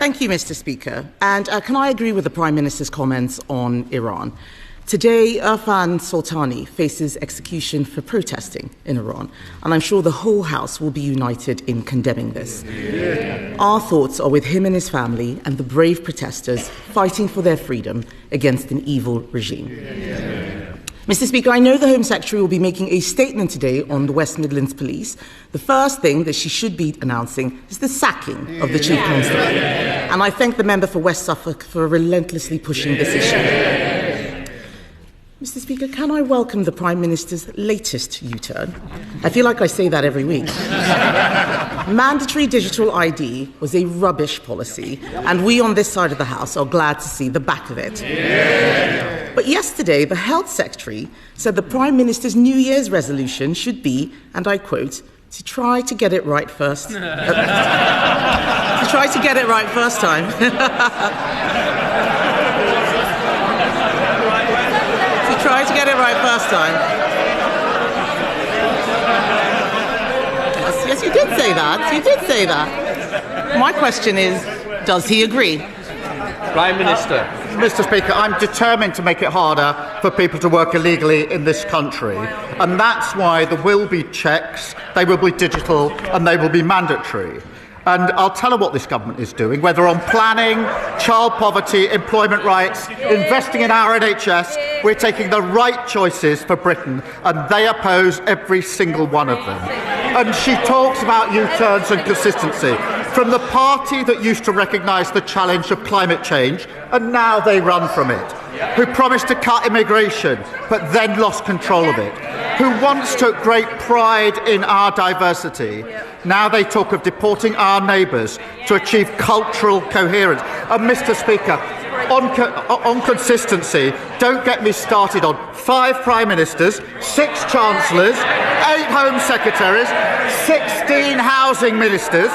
Thank you, Mr. Speaker. And can I agree with the Prime Minister's comments on Iran? Today, Irfan Soltani faces execution for protesting in Iran, and I'm sure the whole House will be united in condemning this. Yeah. Our thoughts are with him and his family and the brave protesters fighting for their freedom against an evil regime. Yeah. Mr. Speaker, I know the Home Secretary will be making a statement today on the West Midlands Police. The first thing that she should be announcing is the sacking of the Chief Constable. Yeah. And I thank the member for West Suffolk for relentlessly pushing this issue. Mr. Speaker, can I welcome the Prime Minister's latest U-turn? I feel like I say that every week. Mandatory digital ID was a rubbish policy, and we on this side of the House are glad to see the back of it. Yeah. But yesterday, the Health Secretary said the Prime Minister's New Year's resolution should be, and I quote, to try to get it right first. To try to get it right first time. Try to get it right first time. Yes, you did say that. You did say that. My question is, does he agree? Prime Minister. Mr. Speaker, I'm determined to make it harder for people to work illegally in this country, and that's why there will be checks, they will be digital, and they will be mandatory. And I'll tell her what this government is doing, whether on planning, child poverty, employment rights, investing in our NHS. We're taking the right choices for Britain, and they oppose every single one of them. And she talks about U-turns and consistency. From the party that used to recognise the challenge of climate change, and now they run from it, who promised to cut immigration, but then lost control of it, who once took great pride in our diversity. Now they talk of deporting our neighbours to achieve cultural coherence. And Mr. Speaker, on consistency, don't get me started on 5 Prime Ministers, 6 Chancellors, 8 Home Secretaries, 16 Housing Ministers.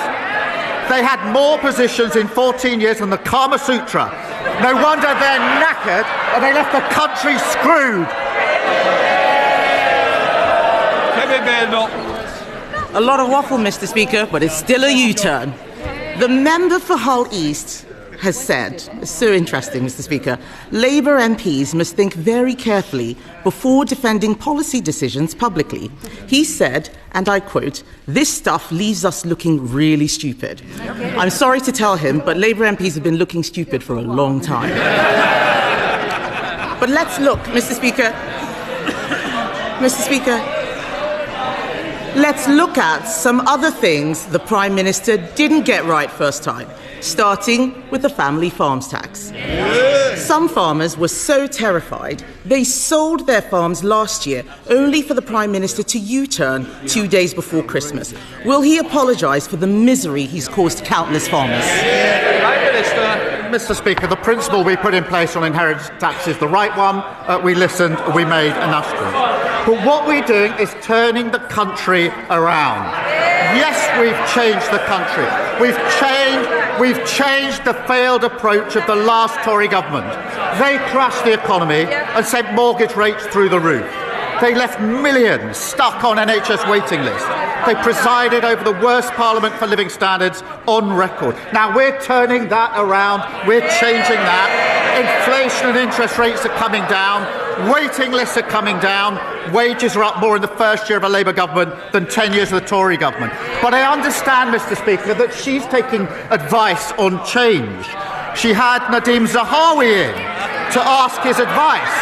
They had more positions in 14 years than the Kama Sutra. No wonder they're knackered and they left the country screwed. Kemi Badenoch. A lot of waffle, Mr. Speaker, but it's still a U-turn. The member for Hull East has said, it's so interesting, Mr. Speaker, Labour MPs must think very carefully before defending policy decisions publicly. He said, and I quote, "This stuff leaves us looking really stupid." I'm sorry to tell him, but Labour MPs have been looking stupid for a long time. But let's look, Mr. Speaker. Let's look at some other things the Prime Minister didn't get right first time, starting with the family farms tax. Some farmers were so terrified they sold their farms last year only for the Prime Minister to U-turn 2 days before Christmas. Will he apologise for the misery he's caused countless farmers? Prime Minister. Mr. Speaker, the principle we put in place on inheritance tax is the right one. We listened, we made an aspirin. But what we're doing is turning the country around. Yes, we've changed the country. We've changed the failed approach of the last Tory government. They crashed the economy and sent mortgage rates through the roof. They left millions stuck on NHS waiting lists. They presided over the worst Parliament for living standards on record. Now we're turning that around. We're changing that. Inflation and interest rates are coming down. Waiting lists are coming down. Wages are up more in the first year of a Labour government than 10 years of the Tory government. But I understand, Mr. Speaker, that she's taking advice on change. She had Nadeem Zahawi in to ask his advice,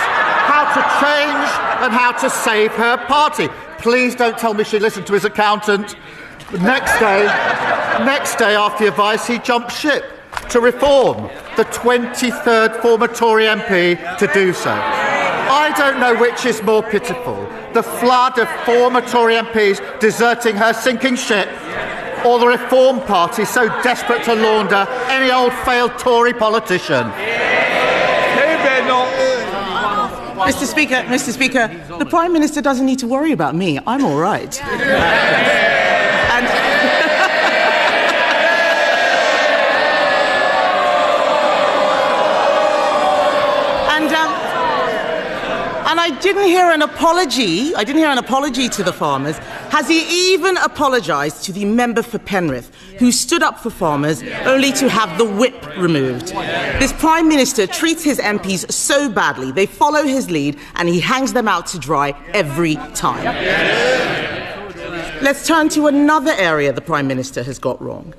how to change and how to save her party. Please don't tell me she listened to his accountant. Next day after the advice, he jumped ship to reform, the 23rd former Tory MP to do so. I don't know which is more pitiful, the flood of former Tory MPs deserting her sinking ship, or the Reform Party so desperate to launder any old failed Tory politician. Mr. Speaker, the Prime Minister doesn't need to worry about me. I'm all right. And I didn't hear an apology. I didn't hear an apology to the farmers. Has he even apologised to the member for Penrith, who stood up for farmers only to have the whip removed? This Prime Minister treats his MPs so badly, they follow his lead, and he hangs them out to dry every time. Let's turn to another area the Prime Minister has got wrong.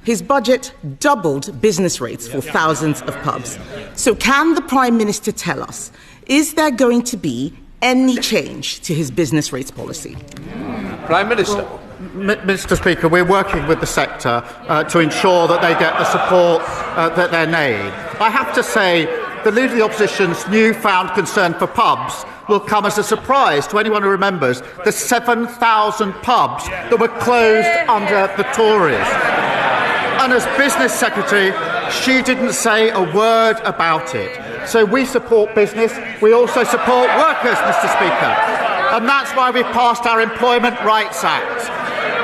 His budget doubled business rates for thousands of pubs. So can the Prime Minister tell us, is there going to be any change to his business rates policy? Prime Minister. Mr. Speaker, we're working with the sector to ensure that they get the support that they need. I have to say, the Leader of the Opposition's newfound concern for pubs will come as a surprise to anyone who remembers the 7,000 pubs that were closed under the Tories. And as Business Secretary, she didn't say a word about it. So we support business. We also support workers, Mr. Speaker. And that's why we passed our Employment Rights Act.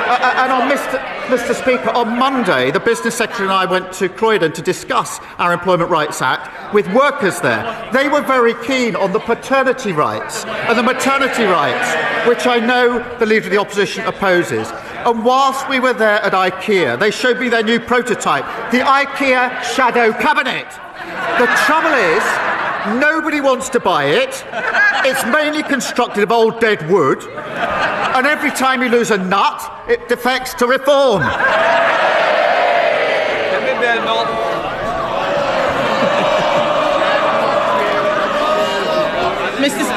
And on Mr. Speaker, on Monday, the Business Secretary and I went to Croydon to discuss our Employment Rights Act with workers there. They were very keen on the paternity rights and the maternity rights, which I know the Leader of the Opposition opposes. And whilst we were there at IKEA, they showed me their new prototype, the IKEA Shadow Cabinet. The trouble is, nobody wants to buy it. It's mainly constructed of old dead wood. And every time you lose a nut, it defects to reform. Kemi Badenoch.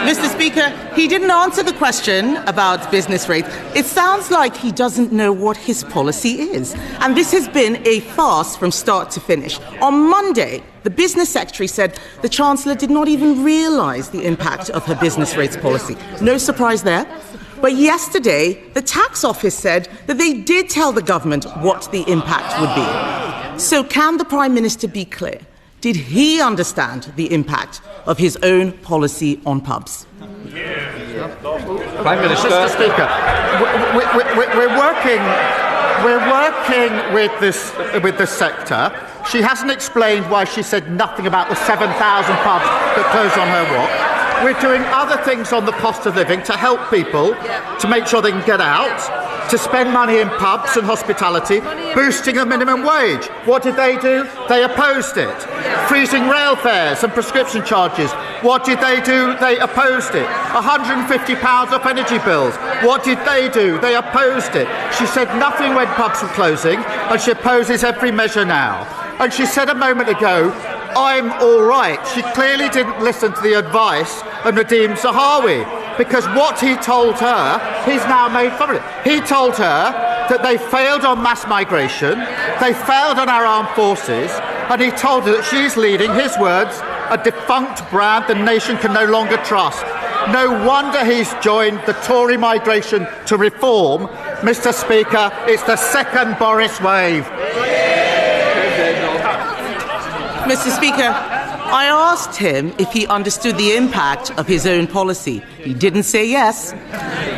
Mr. Speaker, he didn't answer the question about business rates. It sounds like he doesn't know what his policy is. And this has been a farce from start to finish. On Monday, the Business Secretary said the Chancellor did not even realise the impact of her business rates policy. No surprise there. But yesterday, the Tax Office said that they did tell the government what the impact would be. So can the Prime Minister be clear? Did he understand the impact of his own policy on pubs? Prime Minister. Mr. Speaker, we're working with the sector. She hasn't explained why she said nothing about the 7,000 pubs that closed on her watch. We're doing other things on the cost of living to help people, to make sure they can get out, to spend money in pubs and hospitality, boosting the minimum wage. What did they do? They opposed it. Freezing rail fares and prescription charges. What did they do? They opposed it. £150 off energy bills. What did they do? They opposed it. She said nothing when pubs were closing, and she opposes every measure now. And she said a moment ago, I'm all right. She clearly didn't listen to the advice of Nadeem Zahawi, because what he told her, he's now made fun of it. He told her that they failed on mass migration, they failed on our armed forces, and he told her that she's leading, his words, a defunct brand the nation can no longer trust. No wonder he's joined the Tory migration to reform. Mr. Speaker, it's the second Boris wave. Mr. Speaker, I asked him if he understood the impact of his own policy. He didn't say yes.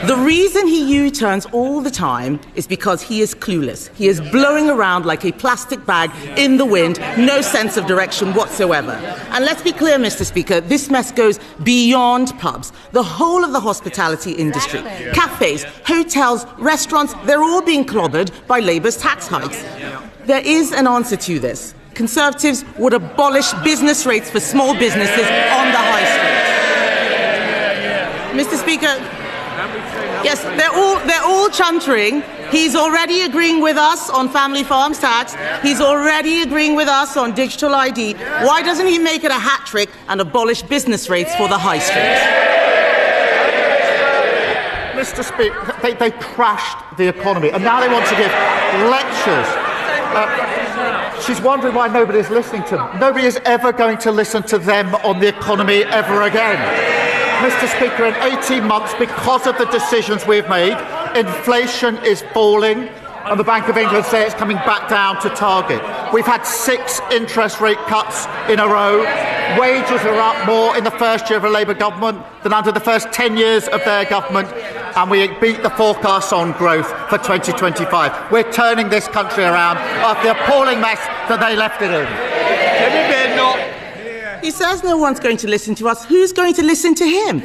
The reason he U-turns all the time is because he is clueless. He is blowing around like a plastic bag in the wind, no sense of direction whatsoever. And let's be clear, Mr. Speaker, this mess goes beyond pubs. The whole of the hospitality industry, cafes, hotels, restaurants, they're all being clobbered by Labour's tax hikes. There is an answer to this. Conservatives would abolish business rates for small businesses on the high street. Mr. Speaker, yes, they're all chuntering. He's already agreeing with us on family farms tax. He's already agreeing with us on digital ID. Why doesn't he make it a hat trick and abolish business rates for the high street? Mr. Speaker, they crashed the economy, and now they want to give lectures. She's wondering why nobody's listening to them. Nobody is ever going to listen to them on the economy ever again. Mr. Speaker, in 18 months, because of the decisions we've made, inflation is falling, and the Bank of England say it's coming back down to target. We've had 6 interest rate cuts in a row. Wages are up more in the first year of a Labour government than under the first 10 years of their government, and we beat the forecasts on growth for 2025. We're turning this country around after the appalling mess that they left it in. Kemi Badenoch. He says no one's going to listen to us. Who's going to listen to him?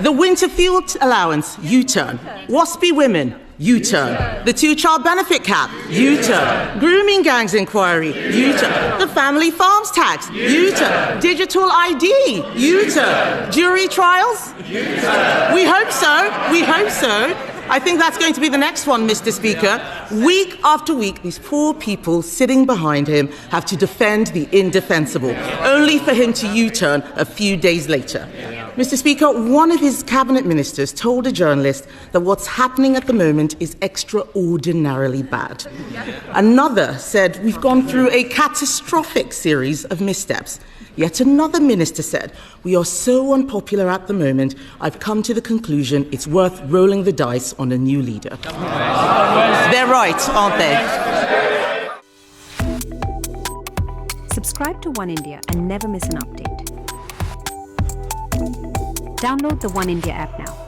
The winter field allowance, U-turn. Waspy women, U-turn. The two-child benefit cap, U-turn. Grooming gangs inquiry, U-turn. The family farms tax, U-turn. Digital ID, U-turn. Jury trials? U-turn. We hope so. We hope so. I think that's going to be the next one, Mr. Speaker. Week after week, these poor people sitting behind him have to defend the indefensible, only for him to U-turn a few days later. Mr. Speaker, one of his cabinet ministers told a journalist that what's happening at the moment is extraordinarily bad. Another said we've gone through a catastrophic series of missteps. Yet another minister said, we are so unpopular at the moment, I've come to the conclusion it's worth rolling the dice on a new leader. They're right, aren't they? Subscribe to One India and never miss an update. Download the One India app now.